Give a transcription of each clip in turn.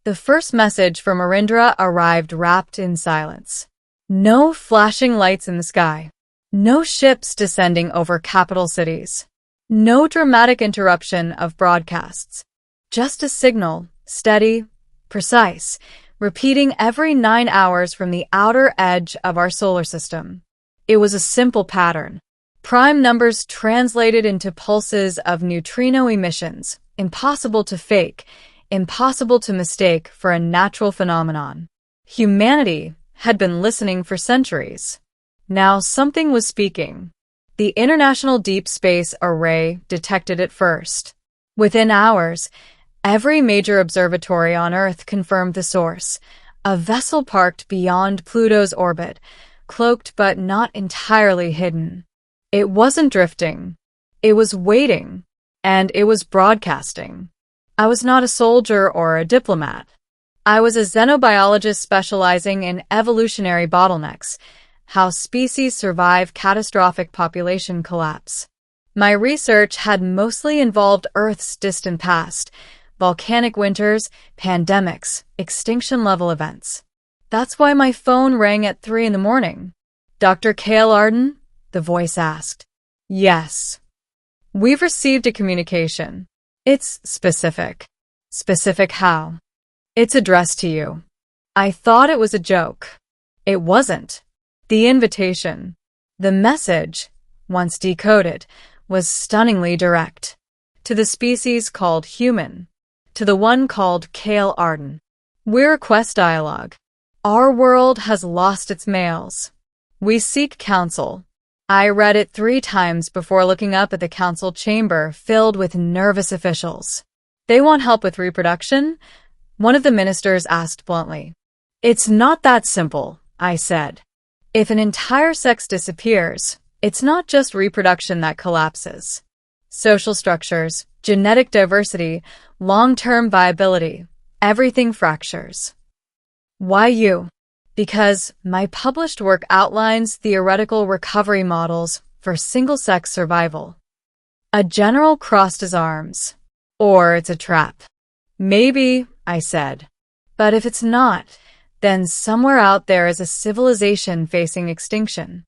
The first message from Arindra arrived wrapped in silence. No flashing lights in the sky. No ships descending over capital cities. No dramatic interruption of broadcasts. Just a signal, steady, precise, repeating every 9 hours from the outer edge of our solar system. It was a simple pattern. Prime numbers translated into pulses of neutrino emissions, impossible to fake, impossible to mistake for a natural phenomenon. Humanity had been listening for centuries. Now something was speaking. The International Deep Space Array detected it first. Within hours, every major observatory on Earth confirmed the source, a vessel parked beyond Pluto's orbit, cloaked but not entirely hidden. It wasn't drifting. It was waiting, and it was broadcasting. I was not a soldier or a diplomat. I was a xenobiologist specializing in evolutionary bottlenecks, how species survive catastrophic population collapse. My research had mostly involved Earth's distant past, volcanic winters, pandemics, extinction-level events. That's why my phone rang at 3 in the morning. "Dr. Cale Arden?" the voice asked. "Yes. We've received a communication. It's specific." "Specific how?" "It's addressed to you." I thought it was a joke. It wasn't. The invitation, the message, once decoded, was stunningly direct. To the species called human. To the one called Cale Arden. "We request dialogue. Our world has lost its males. We seek counsel." I read it 3 times before looking up at the council chamber filled with nervous officials. "They want help with reproduction?" one of the ministers asked bluntly. "It's not that simple," I said. "If an entire sex disappears, it's not just reproduction that collapses. Social structures, genetic diversity, long-term viability, everything fractures." "Why you?" "Because my published work outlines theoretical recovery models for single-sex survival." A general crossed his arms. "Or it's a trap." "Maybe," I said. "But if it's not, then somewhere out there is a civilization facing extinction."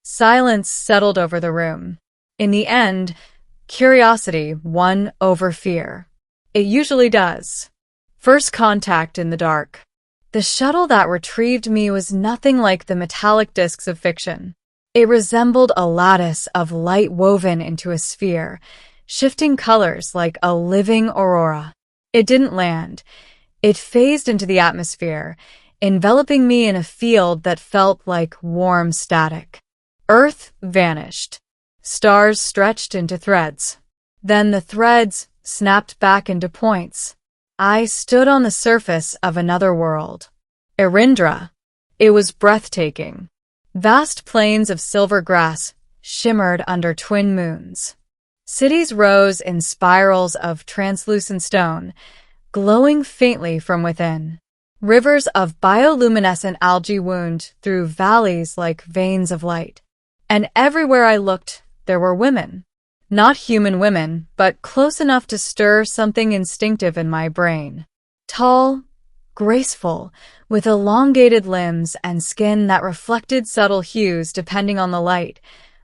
Silence settled over the room. In the end, curiosity won over fear. It usually does. First contact in the dark. The shuttle that retrieved me was nothing like the metallic discs of fiction. It resembled a lattice of light woven into a sphere, shifting colors like a living aurora. It didn't land. It phased into the atmosphere, enveloping me in a field that felt like warm static. Earth vanished. Stars stretched into threads. Then the threads snapped back into points. I stood on the surface of another world. Arindra. It was breathtaking. Vast plains of silver grass shimmered under twin moons. Cities rose in spirals of translucent stone, glowing faintly from within. Rivers of bioluminescent algae wound through valleys like veins of light. And everywhere I looked, there were women. Not human women, but close enough to stir something instinctive in my brain. Tall, graceful, with elongated limbs and skin that reflected subtle hues depending on the light,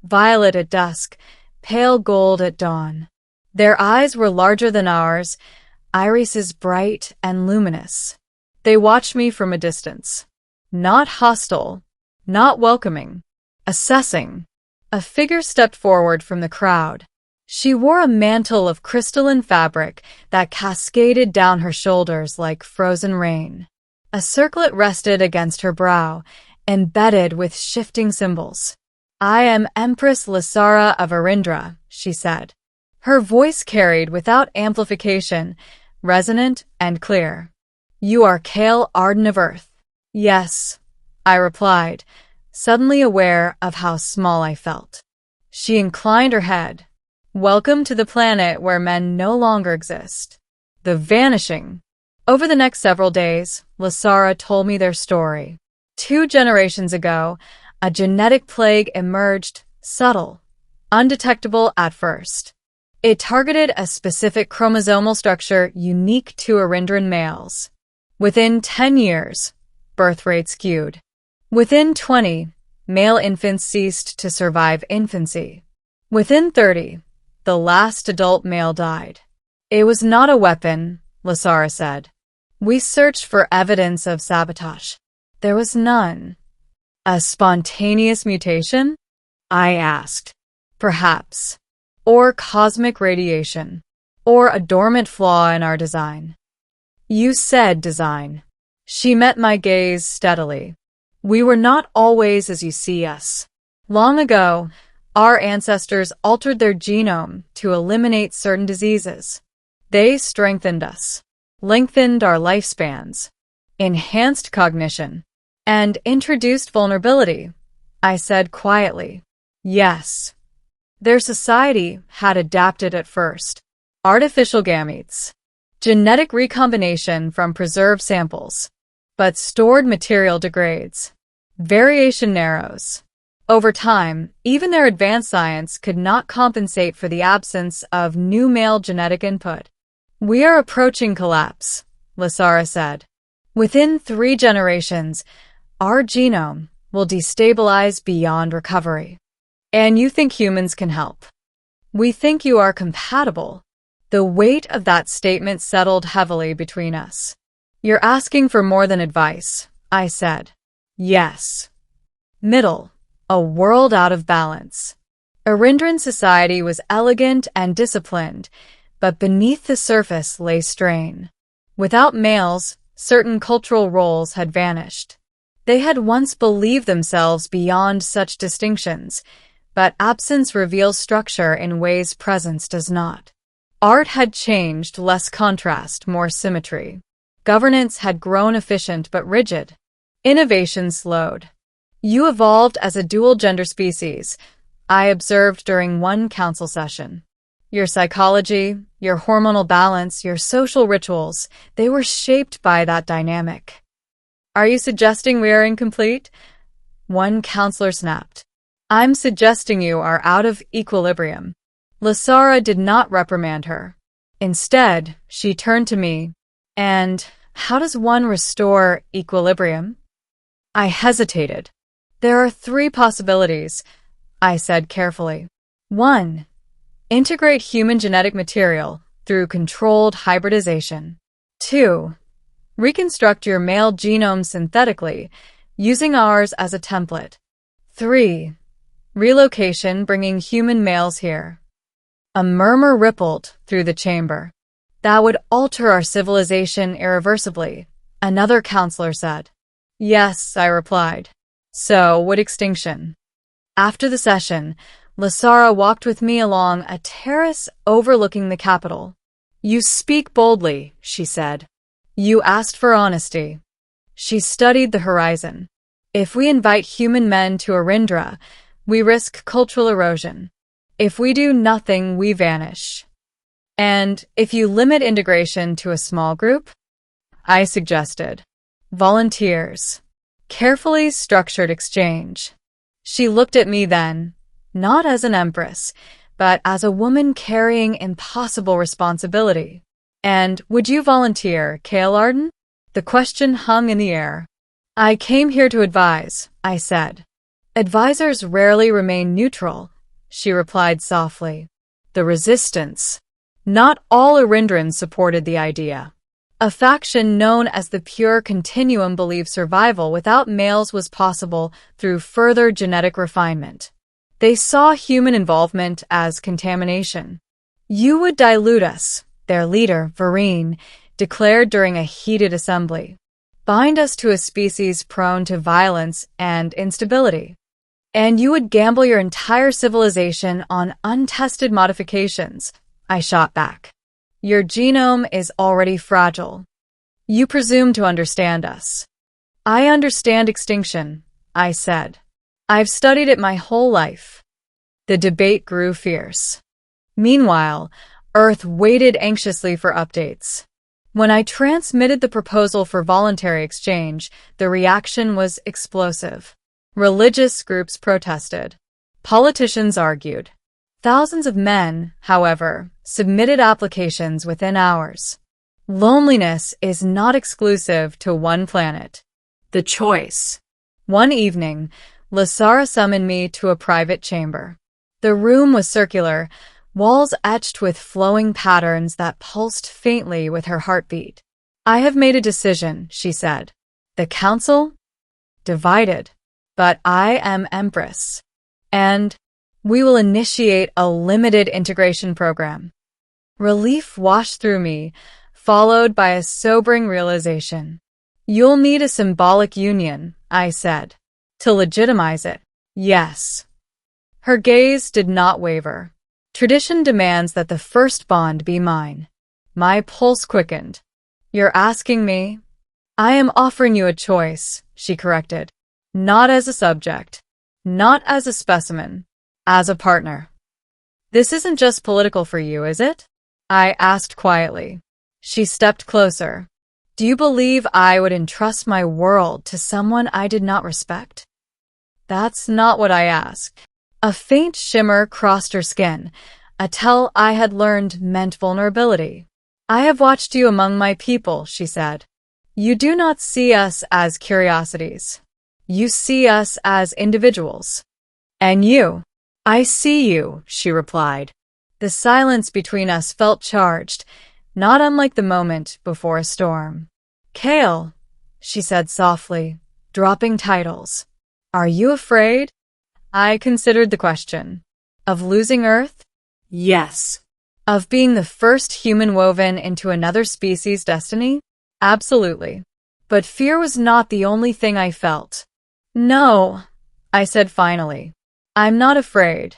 violet at dusk, pale gold at dawn. Their eyes were larger than ours, irises bright and luminous. They watched me from a distance. Not hostile, not welcoming, assessing. A figure stepped forward from the crowd. She wore a mantle of crystalline fabric that cascaded down her shoulders like frozen rain. A circlet rested against her brow, embedded with shifting symbols. "I am Empress Lasara of Arindra," she said. Her voice carried without amplification, resonant and clear. "You are Cale Arden of Earth." "Yes," I replied, suddenly aware of how small I felt. She inclined her head. "Welcome to the planet where men no longer exist." The vanishing. Over the next several days, Lasara told me their story. 2 generations ago, a genetic plague emerged, subtle, undetectable at first. It targeted a specific chromosomal structure unique to Arindran males. Within 10 years, birth rate skewed. Within 20, male infants ceased to survive infancy. Within 30, the last adult male died. It was not a weapon, Lasara said. We searched for evidence of sabotage. There was none. A spontaneous mutation? I asked. Perhaps. Or cosmic radiation. Or a dormant flaw in our design. You said design. She met my gaze steadily. We were not always as you see us. Long ago, our ancestors altered their genome to eliminate certain diseases. They strengthened us, lengthened our lifespans, enhanced cognition, and introduced vulnerability, I said quietly. Yes. Their society had adapted at first. Artificial gametes, genetic recombination from preserved samples, but stored material degrades. Variation narrows. Over time, even their advanced science could not compensate for the absence of new male genetic input. We are approaching collapse, Lasara said. Within 3 generations, our genome will destabilize beyond recovery. And you think humans can help? We think you are compatible. The weight of that statement settled heavily between us. You're asking for more than advice, I said. Yes. Middle, a world out of balance. Arindran society was elegant and disciplined, but beneath the surface lay strain. Without males, certain cultural roles had vanished. They had once believed themselves beyond such distinctions, but absence reveals structure in ways presence does not. Art had changed, less contrast, more symmetry. Governance had grown efficient but rigid. Innovation slowed. You evolved as a dual-gender species, I observed during one council session. Your psychology, your hormonal balance, your social rituals, they were shaped by that dynamic. Are you suggesting we are incomplete? One counselor snapped. I'm suggesting you are out of equilibrium. Lasara did not reprimand her. Instead, she turned to me. And how does one restore equilibrium? I hesitated. There are 3 possibilities, I said carefully. 1. Integrate human genetic material through controlled hybridization. 2. Reconstruct your male genome synthetically, using ours as a template. 3. Relocation, bringing human males here. A murmur rippled through the chamber. That would alter our civilization irreversibly, another counselor said. Yes, I replied. So would extinction. After the session, Lasara walked with me along a terrace overlooking the capital. You speak boldly, she said. You asked for honesty. She studied the horizon. If we invite human men to Arindra, we risk cultural erosion. If we do nothing, we vanish. And if you limit integration to a small group, I suggested. Volunteers. Carefully structured exchange. She looked at me then, not as an empress, but as a woman carrying impossible responsibility. And would you volunteer, Kale Arden? The question hung in the air. I came here to advise, I said. Advisors rarely remain neutral, she replied softly. The resistance. Not all Arindrans supported the idea. A faction known as the Pure Continuum believed survival without males was possible through further genetic refinement. They saw human involvement as contamination. You would dilute us, their leader, Vareen, declared during a heated assembly. Bind us to a species prone to violence and instability. And you would gamble your entire civilization on untested modifications, I shot back. Your genome is already fragile. You presume to understand us. I understand extinction, I said. I've studied it my whole life. The debate grew fierce. Meanwhile, Earth waited anxiously for updates. When I transmitted the proposal for voluntary exchange, the reaction was explosive. Religious groups protested. Politicians argued. Thousands of men, however, submitted applications within hours. Loneliness is not exclusive to one planet. The choice. One evening, Lasara summoned me to a private chamber. The room was circular, walls etched with flowing patterns that pulsed faintly with her heartbeat. I have made a decision, she said. The council? Divided. But I am Empress. And we will initiate a limited integration program. Relief washed through me, followed by a sobering realization. You'll need a symbolic union, I said. To legitimize it. Yes. Her gaze did not waver. Tradition demands that the first bond be mine. My pulse quickened. You're asking me? I am offering you a choice, she corrected. Not as a subject. Not as a specimen. As a partner. This isn't just political for you, is it? I asked quietly. She stepped closer. Do you believe I would entrust my world to someone I did not respect? That's not what I asked. A faint shimmer crossed her skin, a tell I had learned meant vulnerability. I have watched you among my people, she said. You do not see us as curiosities. You see us as individuals. And you? I see you, she replied. The silence between us felt charged, not unlike the moment before a storm. Kale, she said softly, dropping titles. Are you afraid? I considered the question. Of losing Earth? Yes. Of being the first human woven into another species' destiny? Absolutely. But fear was not the only thing I felt. No, I said finally. I'm not afraid.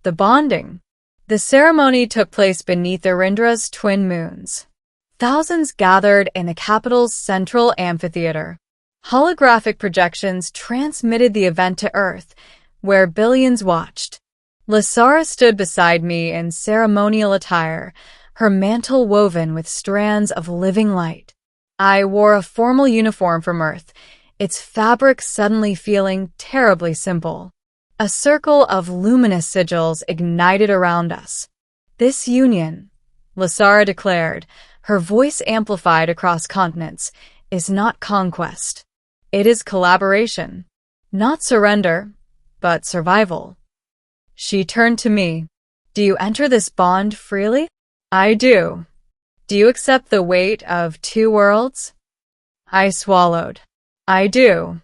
The bonding. The ceremony took place beneath Arindra's twin moons. Thousands gathered in the capital's central amphitheater. Holographic projections transmitted the event to Earth, where billions watched. Lasara stood beside me in ceremonial attire, her mantle woven with strands of living light. I wore a formal uniform from Earth, its fabric suddenly feeling terribly simple. A circle of luminous sigils ignited around us. This union, Lasara declared, her voice amplified across continents, is not conquest. It is collaboration. Not surrender, but survival. She turned to me. Do you enter this bond freely? I do. Do you accept the weight of two worlds? I swallowed. I do.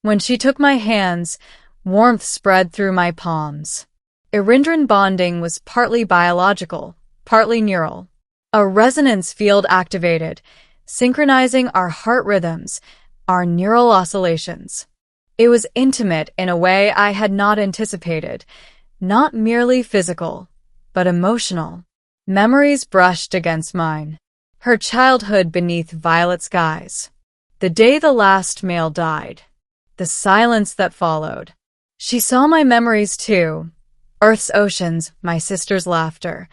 When she took my hands, warmth spread through my palms. Irindran bonding was partly biological, partly neural. A resonance field activated, synchronizing our heart rhythms, our neural oscillations. It was intimate in a way I had not anticipated, not merely physical, but emotional. Memories brushed against mine. Her childhood beneath violet skies. The day the last male died. The silence that followed. She saw my memories too. Earth's oceans, my sister's laughter.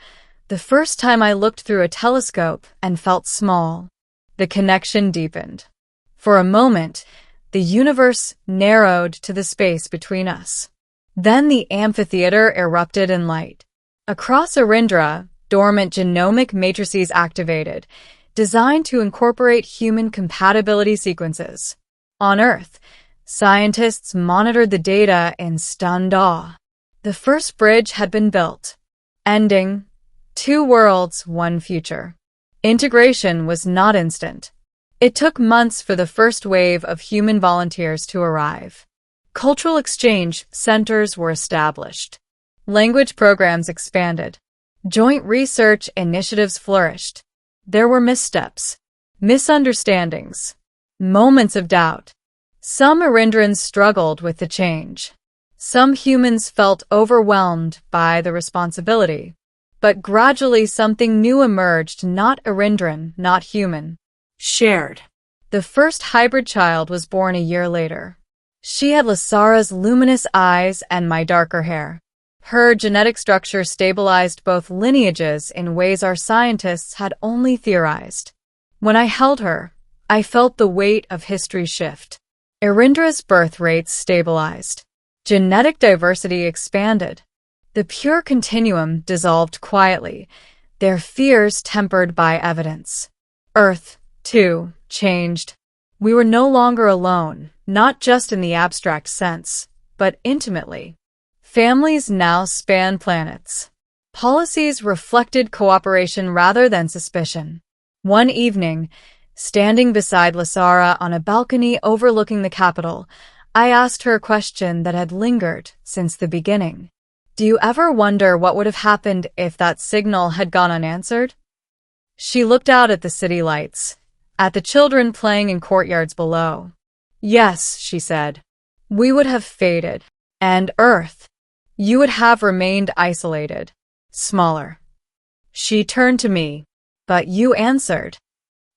The first time I looked through a telescope and felt small. The connection deepened. For a moment, the universe narrowed to the space between us. Then the amphitheater erupted in light. Across Arindra, dormant genomic matrices activated, designed to incorporate human compatibility sequences. On Earth, scientists monitored the data in stunned awe. The first bridge had been built, ending, two worlds, one future. Integration was not instant. It took months for the first wave of human volunteers to arrive. Cultural exchange centers were established. Language programs expanded. Joint research initiatives flourished. There were missteps, misunderstandings, moments of doubt. Some Arindrans struggled with the change. Some humans felt overwhelmed by the responsibility. But gradually something new emerged, not Arindran, not human. Shared. The first hybrid child was born a year later. She had Lasara's luminous eyes and my darker hair. Her genetic structure stabilized both lineages in ways our scientists had only theorized. When I held her, I felt the weight of history shift. Arindra's birth rates stabilized. Genetic diversity expanded. The pure continuum dissolved quietly, their fears tempered by evidence. Earth, too, changed. We were no longer alone, not just in the abstract sense, but intimately. Families now span planets. Policies reflected cooperation rather than suspicion. One evening, standing beside Lasara on a balcony overlooking the capital, I asked her a question that had lingered since the beginning. Do you ever wonder what would have happened if that signal had gone unanswered? She looked out at the city lights, at the children playing in courtyards below. Yes, she said. We would have faded. And Earth, you would have remained isolated, smaller. She turned to me. But you answered.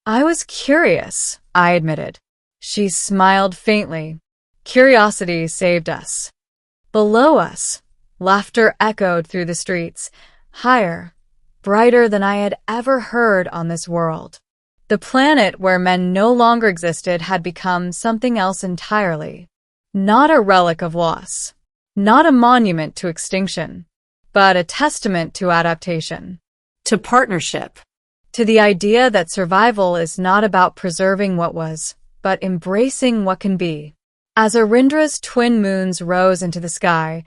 I was curious, I admitted. She smiled faintly. Curiosity saved us. Below us, laughter echoed through the streets, higher, brighter than I had ever heard on this world. The planet where men no longer existed had become something else entirely. Not a relic of loss, not a monument to extinction, but a testament to adaptation, to partnership, to the idea that survival is not about preserving what was, but embracing what can be. As Arindra's twin moons rose into the sky,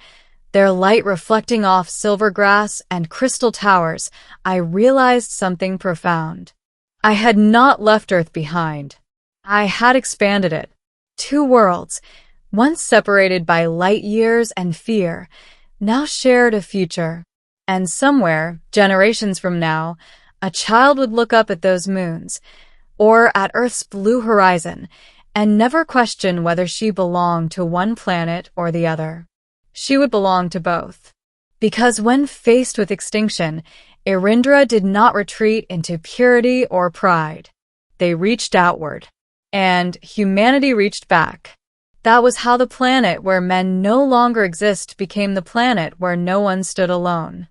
their light reflecting off silver grass and crystal towers, I realized something profound. I had not left Earth behind. I had expanded it. Two worlds, once separated by light years and fear, now shared a future. And somewhere, generations from now, a child would look up at those moons, or at Earth's blue horizon, and never question whether she belonged to one planet or the other. She would belong to both. Because when faced with extinction, Arindra did not retreat into purity or pride. They reached outward, and humanity reached back. That was how the planet where men no longer exist became the planet where no one stood alone.